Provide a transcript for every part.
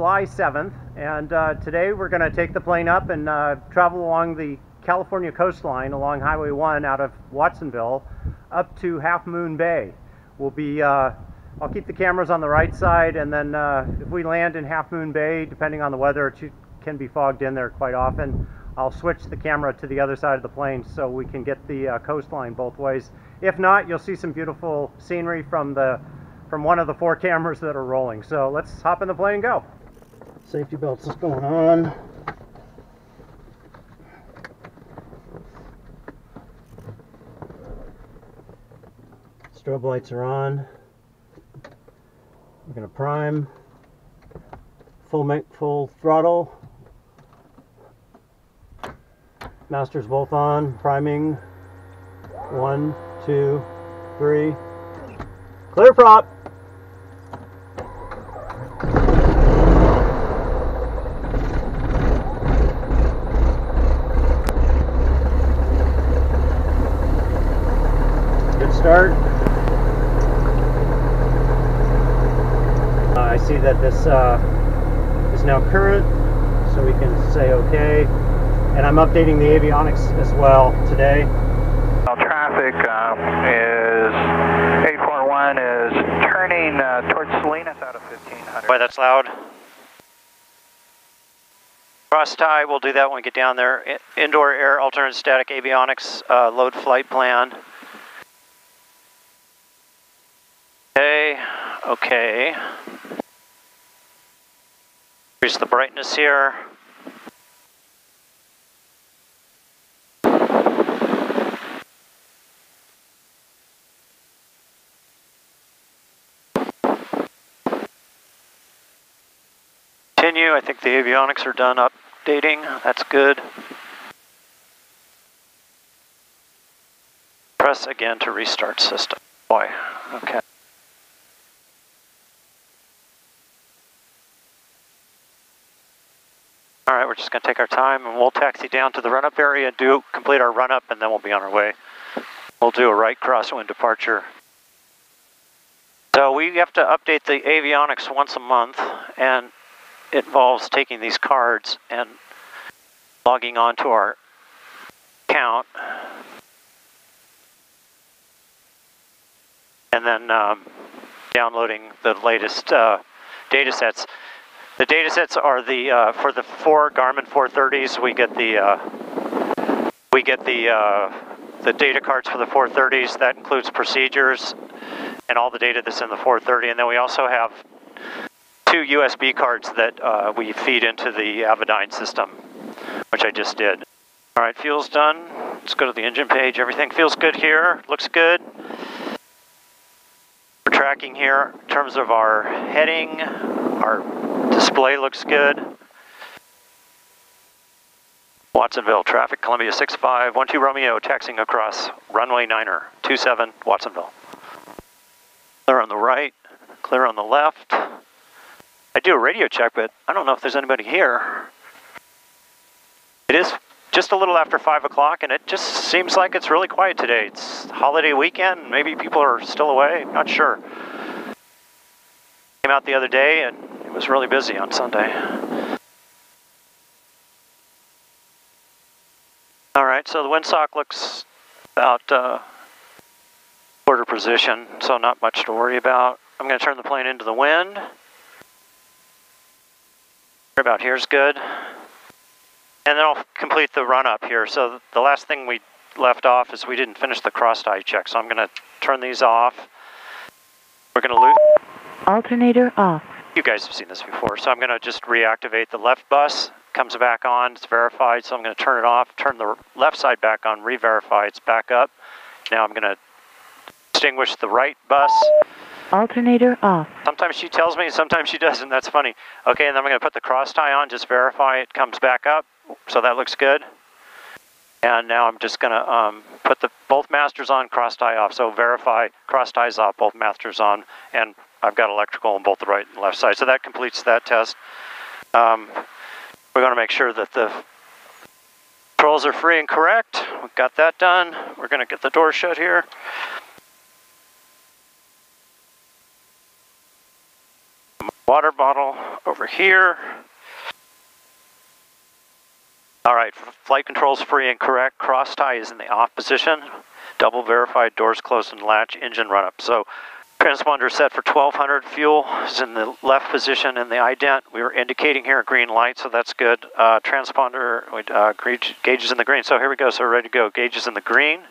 July 7th, and today we're going to take the plane up and travel along the California coastline along Highway 1 out of Watsonville up to Half Moon Bay. We'll be, I'll keep the cameras on the right side, and then if we land in Half Moon Bay, depending on the weather, it can be fogged in there quite often. I'll switch the camera to the other side of the plane so we can get the coastline both ways. If not, you'll see some beautiful scenery from one of the 4 cameras that are rolling. So let's hop in the plane and go. Safety belts is going on. Strobe lights are on. We're going to prime. Full throttle. Masters both on. Priming. 1, 2, 3. Clear prop. Good start. I see that this is now current, so we can say OK. And I'm updating the avionics as well today. Traffic is 841 is turning towards Salinas out of 1500. Boy, that's loud. Cross tie, we'll do that when we get down there. Indoor air alternate static avionics load flight plan. Okay. Increase the brightness here. Continue. I think the avionics are done updating. That's good. Press again to restart system. Boy, okay. All right, we're just going to take our time and we'll taxi down to the run-up area and complete our run-up, and then we'll be on our way. We'll do a right crosswind departure. So we have to update the avionics once a month, and it involves taking these cards and logging on to our account, and then downloading the latest data sets. The data sets are for the 4 Garmin 430s. We get the data cards for the 430s. That includes procedures and all the data that's in the 430, and then we also have 2 USB cards that we feed into the Avidyne system, which I just did. All right, fuel's done. Let's go to the engine page. Everything feels good here. Looks good. We're tracking here in terms of our heading. Our display looks good. Watsonville traffic, Columbia 6512 Romeo, taxiing across runway 9er, 27 Watsonville. Clear on the right, clear on the left. I do a radio check, but I don't know if there's anybody here. It is just a little after 5 o'clock, and it just seems like it's really quiet today. It's holiday weekend, maybe people are still away, I'm not sure. Came out the other day, and it was really busy on Sunday. All right, so the windsock looks about quarter position, so not much to worry about. I'm going to turn the plane into the wind. About here's good. And then I'll complete the run up here. So the last thing we left off is we didn't finish the cross tie check. So I'm going to turn these off. We're going to loop. Alternator off. You guys have seen this before. So I'm going to just reactivate the left bus. Comes back on. It's verified. So I'm going to turn it off. Turn the left side back on. Re-verify. It's back up. Now I'm going to extinguish the right bus. Alternator off. Sometimes she tells me, sometimes she doesn't. That's funny. Okay, and then I'm going to put the cross tie on, just verify it comes back up. So that looks good. And now I'm just going to put both masters on, cross tie off. So verify, cross ties off, both masters on. And I've got electrical on both the right and left side. So that completes that test. We're going to make sure that the controls are free and correct. We've got that done. We're going to get the door shut here. Water bottle over here. All right, flight controls free and correct. Cross tie is in the off position. Double verified, doors closed and latch, engine run up. So transponder set for 1200. Fuel is in the left position in the ident. We were indicating here a green light, so that's good. Transponder gauge is in the green. So here we go. So we're ready to go. Gauge is in the green.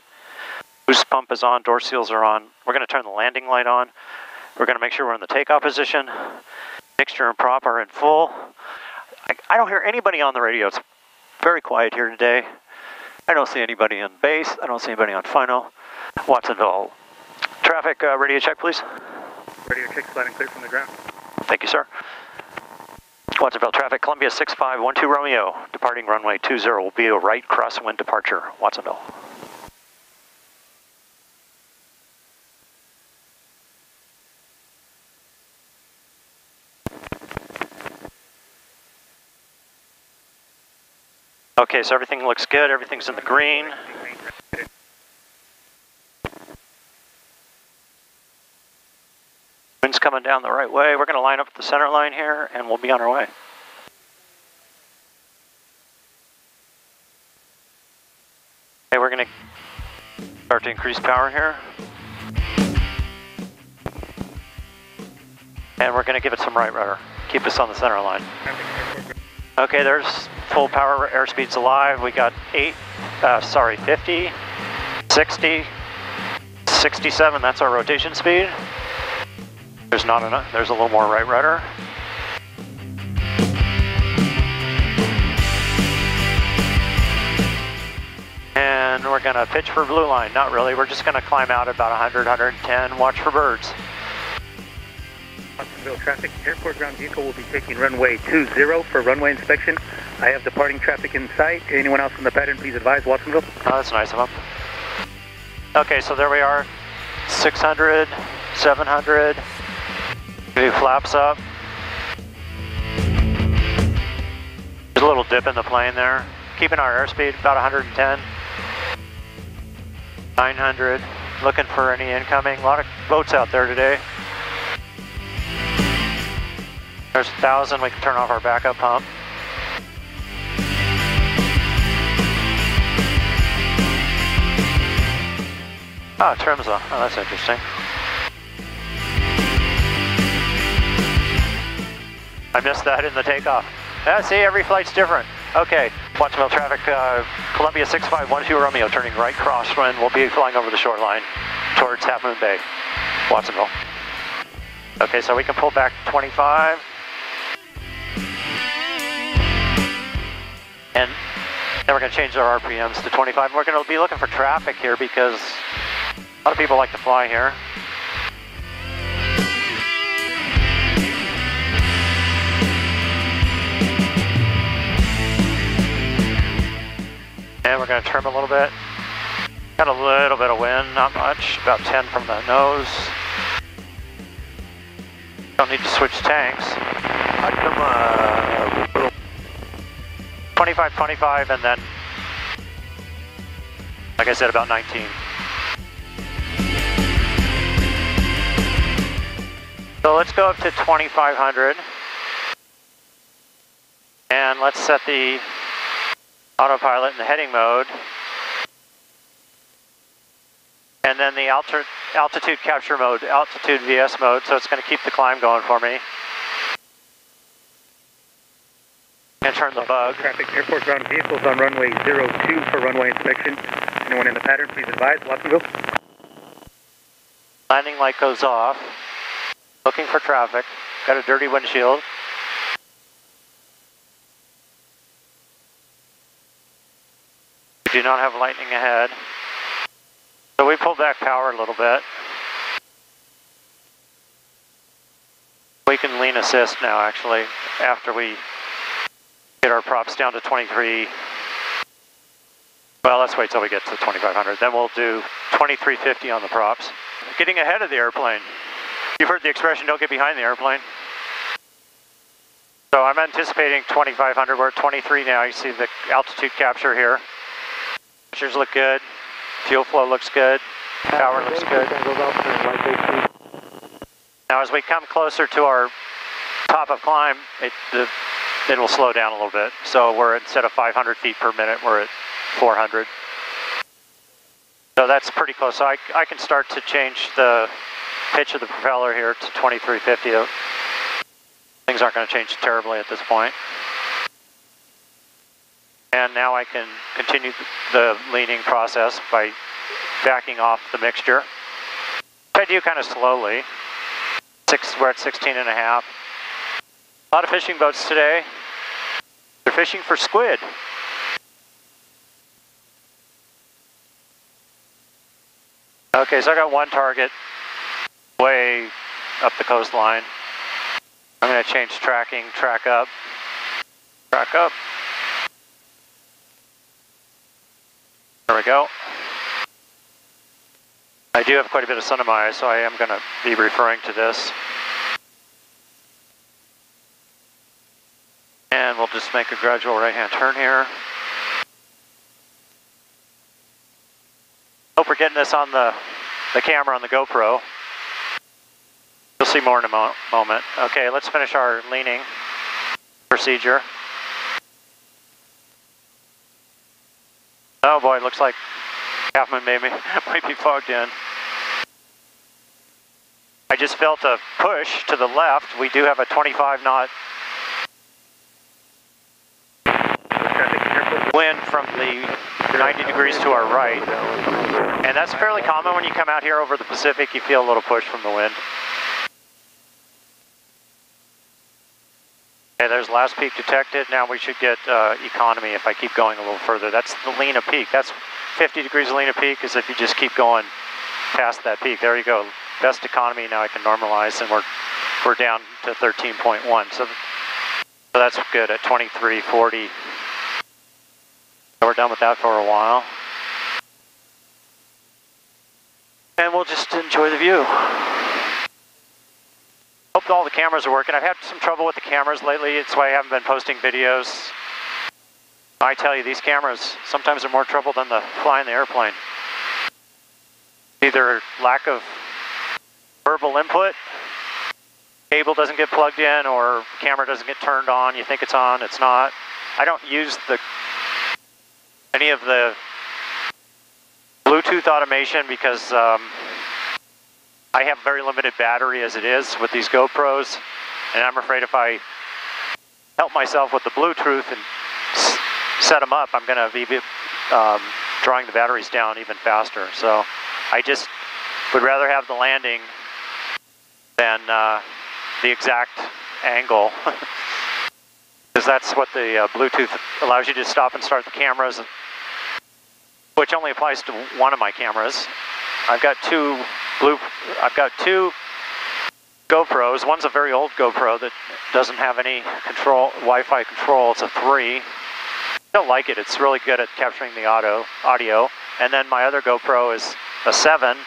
Boost pump is on. Door seals are on. We're going to turn the landing light on. We're going to make sure we're in the takeoff position. Mixture and prop are in full. I don't hear anybody on the radio. It's very quiet here today. I don't see anybody in base. I don't see anybody on final. Watsonville. Traffic, radio check, please. Radio check, sliding clear from the ground. Thank you, sir. Watsonville traffic, Columbia 6512 Romeo, departing runway 20 will be a right crosswind departure, Watsonville. Okay, so everything looks good. Everything's in the green. Wind's coming down the right way. We're going to line up at the center line here, and we'll be on our way. Okay, we're going to start to increase power here. And we're going to give it some right rudder. Keep us on the center line. Okay, there's full power, airspeed's alive. We got 50, 60, 67, that's our rotation speed. There's not enough, there's a little more right rudder. And we're gonna pitch for blue line. Not really, we're just gonna climb out at about 100, 110, watch for birds. Watsonville traffic, airport ground vehicle will be taking runway 20 for runway inspection. I have departing traffic in sight. Anyone else on the pattern, please advise Watsonville. Oh, that's nice of them. Okay, so there we are. 600, 700. Do flaps up. There's a little dip in the plane there. Keeping our airspeed about 110. 900. Looking for any incoming. A lot of boats out there today. There's 1,000, we can turn off our backup pump. Oh, trims off. Oh, that's interesting. I missed that in the takeoff. Yeah, see, every flight's different. Okay, Watsonville traffic, Columbia 6512 Romeo, turning right crosswind. We'll be flying over the shoreline towards Half Moon Bay, Watsonville. Okay, so we can pull back 25. And then we're going to change our RPMs to 25. We're going to be looking for traffic here because a lot of people like to fly here. And we're going to trim a little bit. Got a little bit of wind, not much, about 10 from the nose. Don't need to switch tanks. I'd come 25, 25, and then, like I said, about 19. So let's go up to 2500. And let's set the autopilot in the heading mode. And then the altitude capture mode, altitude VS mode, so it's going to keep the climb going for me. And turn the bug. Traffic, airport ground vehicles on runway 02 for runway inspection. Anyone in the pattern, please advise Watsonville. Landing light goes off. Looking for traffic. Got a dirty windshield. We do not have lightning ahead. So we pulled back power a little bit. We can lean assist now actually, after we get our props down to 23. Well, let's wait till we get to 2500. Then we'll do 2350 on the props. Getting ahead of the airplane. You've heard the expression, don't get behind the airplane. So I'm anticipating 2500. We're at 23 now. You see the altitude capture here. Temperatures look good. Fuel flow looks good. Power looks good. Now as we come closer to our top of climb, it'll slow down a little bit. So we're instead of 500 feet per minute, we're at 400. So that's pretty close. So I can start to change the pitch of the propeller here to 2350. Things aren't going to change terribly at this point. And now I can continue the leaning process by backing off the mixture. I do kind of slowly. We're at 16 and a half. A lot of fishing boats today. They're fishing for squid. Okay, so I got one target way up the coastline. I'm going to change tracking, track up. There we go. I do have quite a bit of sun in my eyes, so I am going to be referring to this. And we'll just make a gradual right-hand turn here. Hope we're getting this on the camera on the GoPro. You'll see more in a moment. Okay, let's finish our leaning procedure. Oh boy, looks like Half Moon Bay might be fogged in. I just felt a push to the left. We do have a 25 knot wind from the 90 degrees to our right. And that's fairly common when you come out here over the Pacific, you feel a little push from the wind. Okay, there's last peak detected. Now we should get economy if I keep going a little further. That's the Lena peak. That's 50 degrees Lena peak is if you just keep going past that peak. There you go. Best economy. Now I can normalize, and we're down to 13.1. So that's good at 2340. We're done with that for a while. And we'll just enjoy the view. Hope all the cameras are working. I've had some trouble with the cameras lately. It's why I haven't been posting videos. I tell you, these cameras sometimes are more trouble than the flying the airplane. Either lack of verbal input, cable doesn't get plugged in, or camera doesn't get turned on. You think it's on, it's not. I don't use any of the Bluetooth automation because I have very limited battery as it is with these GoPros, and I'm afraid if I help myself with the Bluetooth and set them up, I'm going to be drawing the batteries down even faster. So I just would rather have the landing than the exact angle, because that's what the Bluetooth allows you to stop and start the cameras, which only applies to one of my cameras. I've got two GoPros. One's a very old GoPro that doesn't have any Wi-Fi control. It's a 3. I don't like it. It's really good at capturing the audio. And then my other GoPro is a 7,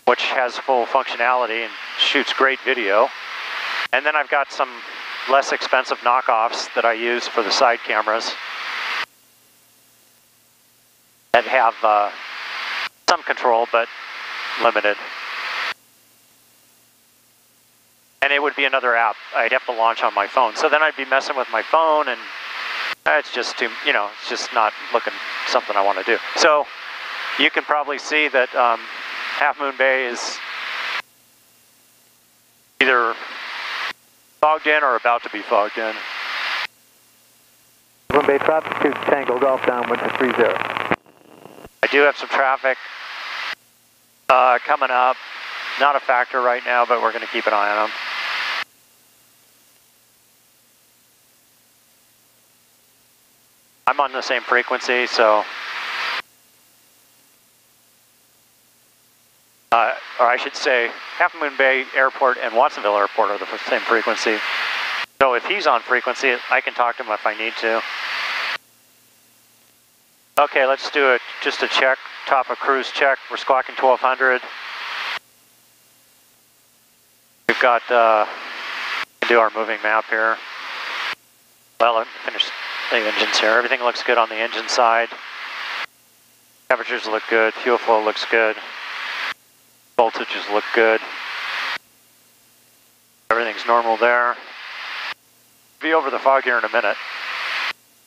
which has full functionality and shoots great video. And then I've got some less expensive knockoffs that I use for the side cameras that have some control, but limited. And it would be another app I'd have to launch on my phone. So then I'd be messing with my phone, and it's just too, it's just not looking something I want to do. So you can probably see that Half Moon Bay is either fogged in or about to be fogged in. Half Moon Bay traffic to Tango Golf downwind to 30. I do have some traffic coming up. Not a factor right now, but we're going to keep an eye on them. I'm on the same frequency, so or I should say Half Moon Bay Airport and Watsonville Airport are the same frequency. So if he's on frequency, I can talk to him if I need to. Okay, let's do just a check, top of cruise check. We're squawking 1200. We've got, do our moving map here. Well, let me finish the engines here. Everything looks good on the engine side. Temperatures look good, fuel flow looks good. Voltages look good. Everything's normal there. Be over the fog here in a minute.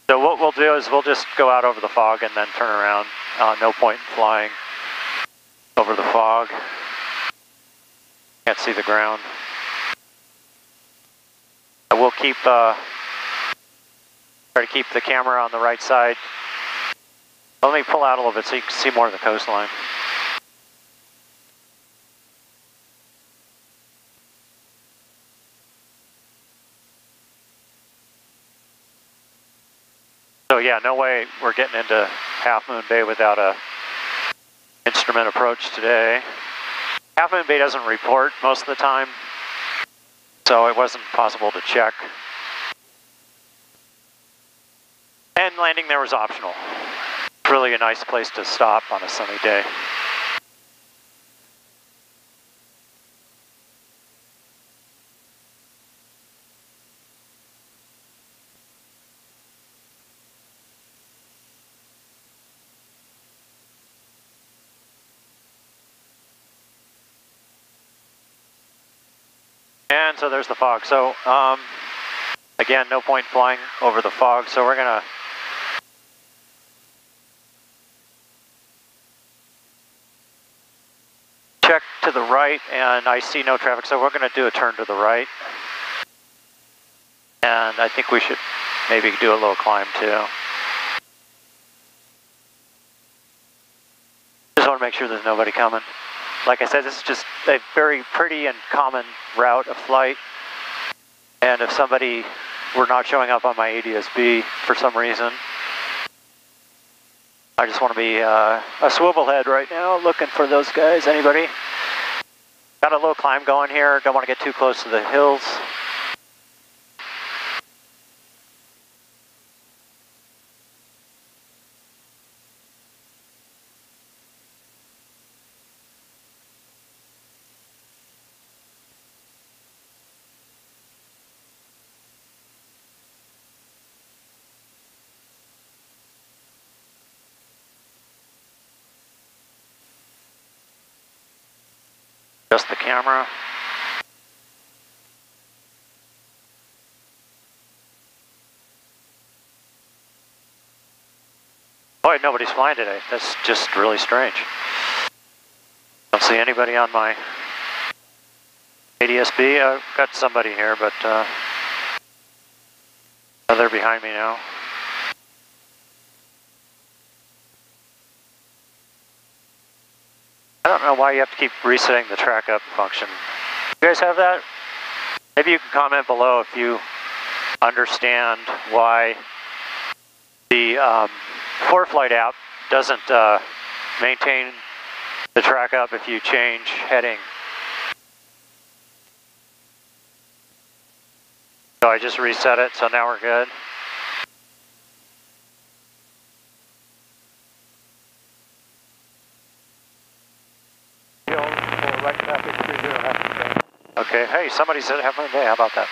So what we'll do is we'll just go out over the fog and then turn around. No point in flying over the fog. Can't see the ground. We'll keep try to keep the camera on the right side. Let me pull out a little bit so you can see more of the coastline. So yeah, no way we're getting into Half Moon Bay without a instrument approach today. Half Moon Bay doesn't report most of the time, so it wasn't possible to check. And landing there was optional. Really a nice place to stop on a sunny day. And so there's the fog. So again, no point flying over the fog, so we're gonna check to the right, and I see no traffic, so we're gonna do a turn to the right. And I think we should maybe do a little climb too. Just want to make sure there's nobody coming. Like I said, this is just a very pretty and common route of flight. And if somebody were not showing up on my ADS-B for some reason, I just want to be a swivel head right now, looking for those guys. Anybody? Got a little climb going here. Don't want to get too close to the hills. Just the camera. Boy, nobody's flying today. That's just really strange. Don't see anybody on my ADS-B. I've got somebody here, but oh, they're behind me now. I don't know why you have to keep resetting the track up function. You guys have that? Maybe you can comment below if you understand why the ForeFlight app doesn't maintain the track up if you change heading. So I just reset it, so now we're good. Okay, hey, somebody said Half Moon Bay, how about that?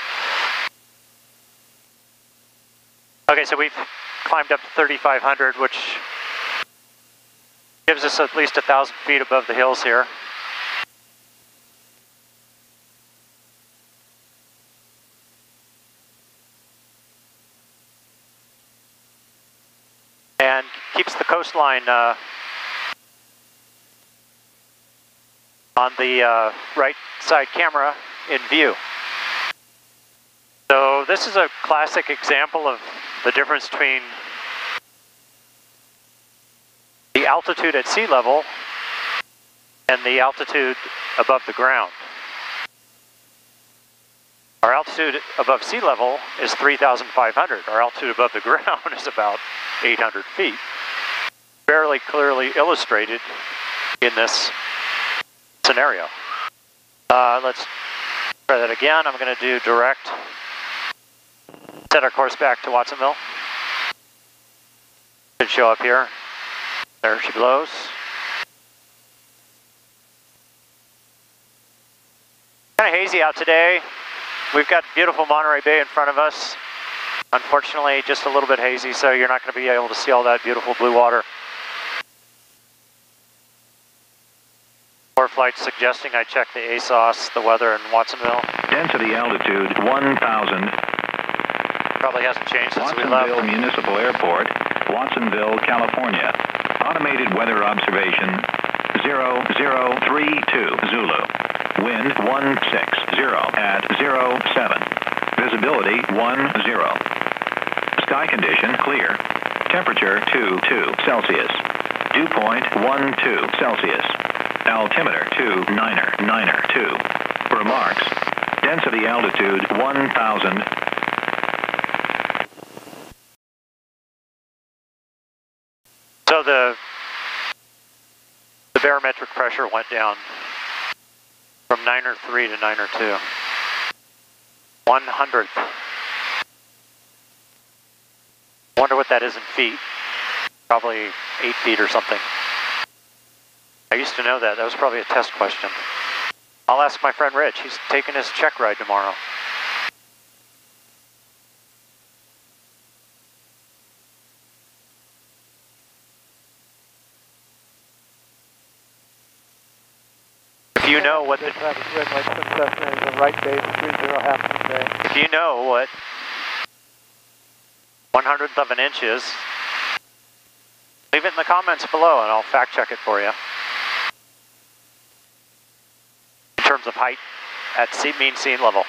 Okay, so we've climbed up to 3,500, which gives us at least 1,000 feet above the hills here. And keeps the coastline on the right side camera in view. So this is a classic example of the difference between the altitude at sea level and the altitude above the ground. Our altitude above sea level is 3,500. Our altitude above the ground is about 800 feet. Fairly clearly illustrated in this scenario. Let's try that again. I'm going to do direct. Set our course back to Watsonville. Should show up here. There she blows. Kind of hazy out today. We've got beautiful Monterey Bay in front of us. Unfortunately, just a little bit hazy, so you're not going to be able to see all that beautiful blue water. ForeFlight suggesting I check the ASOS, the weather in Watsonville. Density altitude 1,000. Probably hasn't changed since we left. Watsonville Municipal Airport, Watsonville, California. Automated weather observation 0032 Zulu. Wind 160 at 07. Visibility 10. Sky condition clear. Temperature 22 Celsius. Dew point 12 Celsius. Altimeter 2. Remarks. Density altitude 1,000. So the barometric pressure went down from 903 to 902. 100th. Wonder what that is in feet. Probably 8 feet or something. I used to know that. That was probably a test question. I'll ask my friend Rich. He's taking his check ride tomorrow. If you know what the traffic red light Cessna is the right base 30 half Bay. If you know what 100th of an inch is, leave it in the comments below and I'll fact check it for you. In terms of height at mean sea level.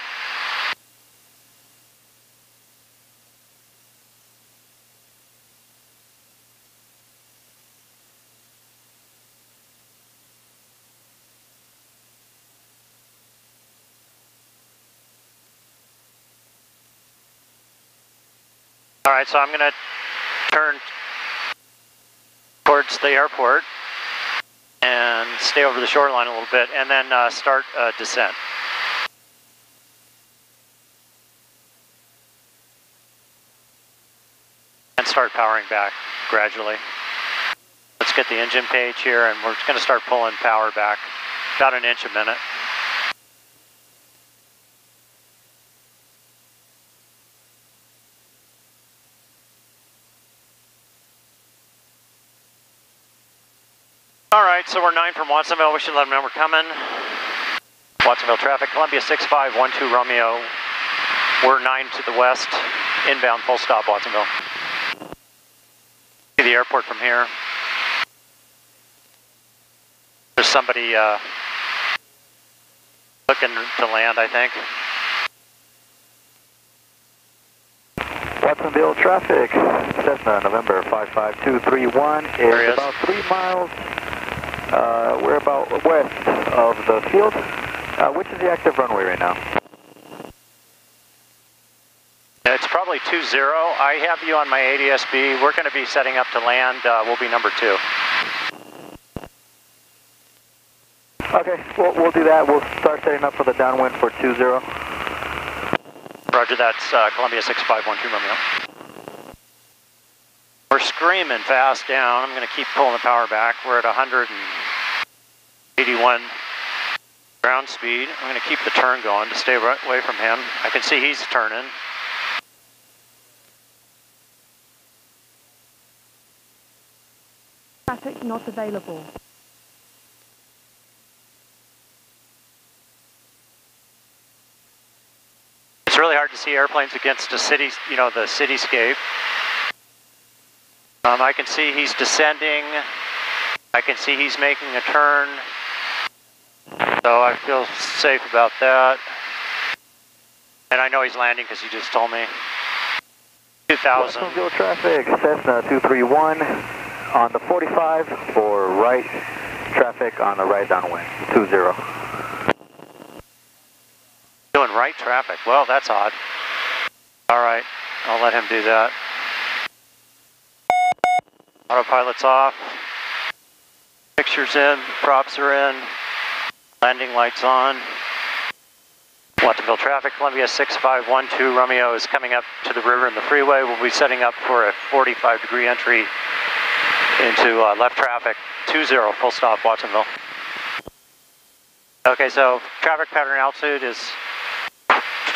All right, so I'm going to turn towards the airport and stay over the shoreline a little bit and then start descent. And start powering back gradually. Let's get the engine page here and we're going to start pulling power back about an inch a minute. All right, so we're 9 from Watsonville. We should let them know we're coming. Watsonville traffic, Columbia 6512 Romeo. We're 9 to the west, inbound full stop Watsonville. See the airport from here. There's somebody looking to land, I think. Watsonville traffic, Cessna November 55231 is about 3 miles. We're about west of the field. Which is the active runway right now? It's probably 20. I have you on my ADSB. We're going to be setting up to land. We'll be number 2. Okay, we'll do that. We'll start setting up for the downwind for 20. Roger, that's Columbia 6512 Romeo. We're screaming fast down. I'm going to keep pulling the power back. We're at 181 ground speed. I'm going to keep the turn going to stay right away from him. I can see he's turning. Traffic not available. It's really hard to see airplanes against a city, you know, the cityscape. I can see he's descending. I can see he's making a turn. So I feel safe about that. And I know he's landing because he just told me. 2000. Watsonville traffic, Cessna 231 on the 45 for right traffic on the right downwind, 20. Doing right traffic. Well, that's odd. All right, I'll let him do that. Autopilot's off. Pictures in, props are in. Landing lights on. Watsonville traffic, Columbia 6512 Romeo is coming up to the river and the freeway. We'll be setting up for a 45-degree entry into left traffic, 20, full stop, Watsonville. Okay, so traffic pattern altitude is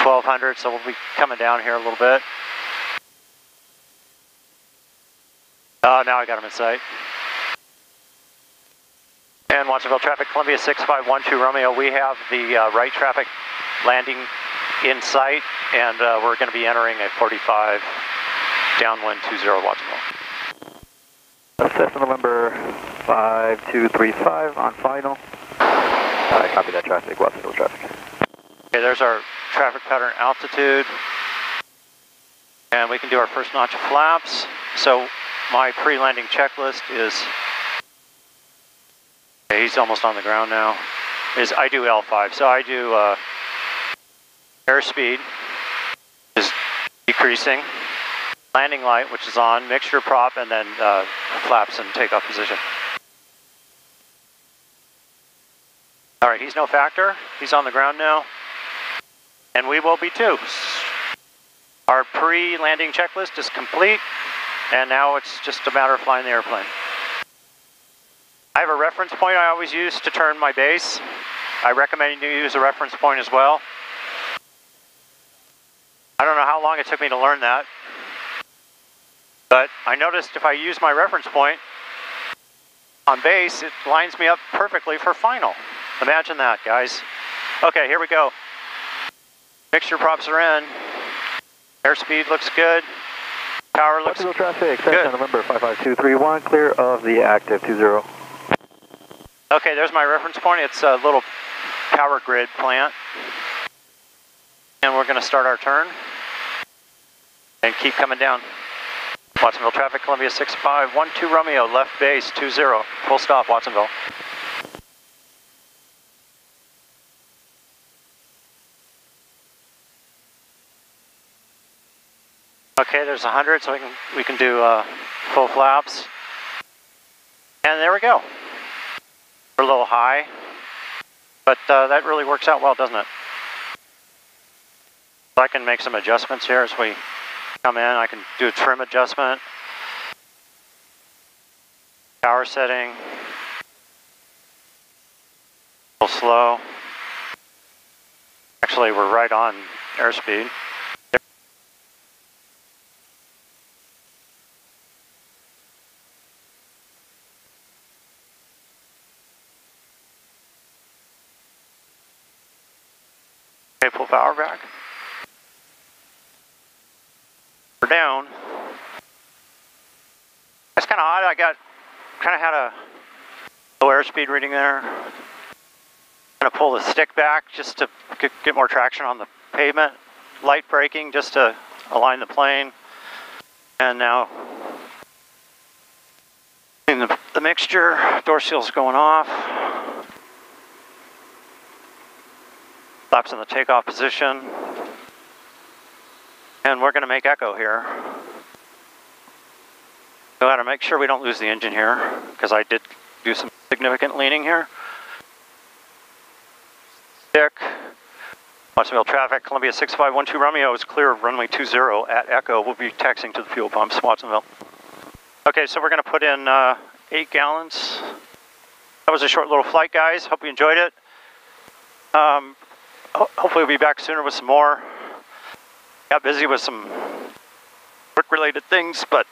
1200, so we'll be coming down here a little bit. Oh, now I got him in sight. And Watsonville traffic, Columbia 6512 Romeo, we have the right traffic landing in sight, and we're going to be entering a 45 downwind 20 Watsonville. Cessna November 5235 on final. I copy that traffic, Watsonville traffic. Okay, there's our traffic pattern altitude. And we can do our first notch of flaps. So my pre-landing checklist is, okay, he's almost on the ground now, is I do L5. So I do airspeed is decreasing, landing light, which is on, mixture prop, and then flaps and takeoff position. All right, he's no factor. He's on the ground now. And we will be too. Our pre-landing checklist is complete, and now it's just a matter of flying the airplane. I have a reference point I always use to turn my base. I recommend you use a reference point as well. I don't know how long it took me to learn that, but I noticed if I use my reference point on base, it lines me up perfectly for final. Imagine that, guys. Okay, here we go. Mixture props are in. Airspeed looks good. Power looks good. Traffic, Cessna November 55231, clear of the active 20. Okay, there's my reference point. It's a little power grid plant. And we're going to start our turn and keep coming down. Watsonville traffic, Columbia 6512 Romeo, left base 20. Full stop, Watsonville. Okay, there's 100, so we can do full flaps. And there we go. We're a little high, but that really works out well, doesn't it? So I can make some adjustments here as we come in. I can do a trim adjustment, power setting, a little slow. Actually, we're right on airspeed. Okay, pull power back. We're down. That's kind of odd. I kind of had a low airspeed reading there. I'm going to pull the stick back just to get more traction on the pavement. Light braking just to align the plane. And now in the mixture, door seal's going off. Flaps in the takeoff position. And we're going to make echo here. We got to make sure we don't lose the engine here, because I did do some significant leaning here. Stick. Watsonville traffic, Columbia 6512 Romeo is clear of runway 20 at echo. We'll be taxiing to the fuel pumps, Watsonville. Okay, so we're going to put in 8 gallons. That was a short little flight, guys. Hope you enjoyed it. Hopefully we'll be back sooner with some more. Got busy with some work-related things, but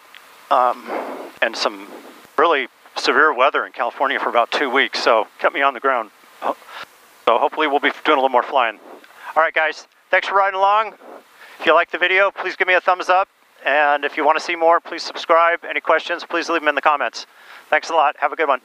and some really severe weather in California for about 2 weeks, so kept me on the ground. So hopefully we'll be doing a little more flying. All right, guys, thanks for riding along. If you like the video, please give me a thumbs up, and if you want to see more, please subscribe. Any questions, please leave them in the comments. Thanks a lot. Have a good one.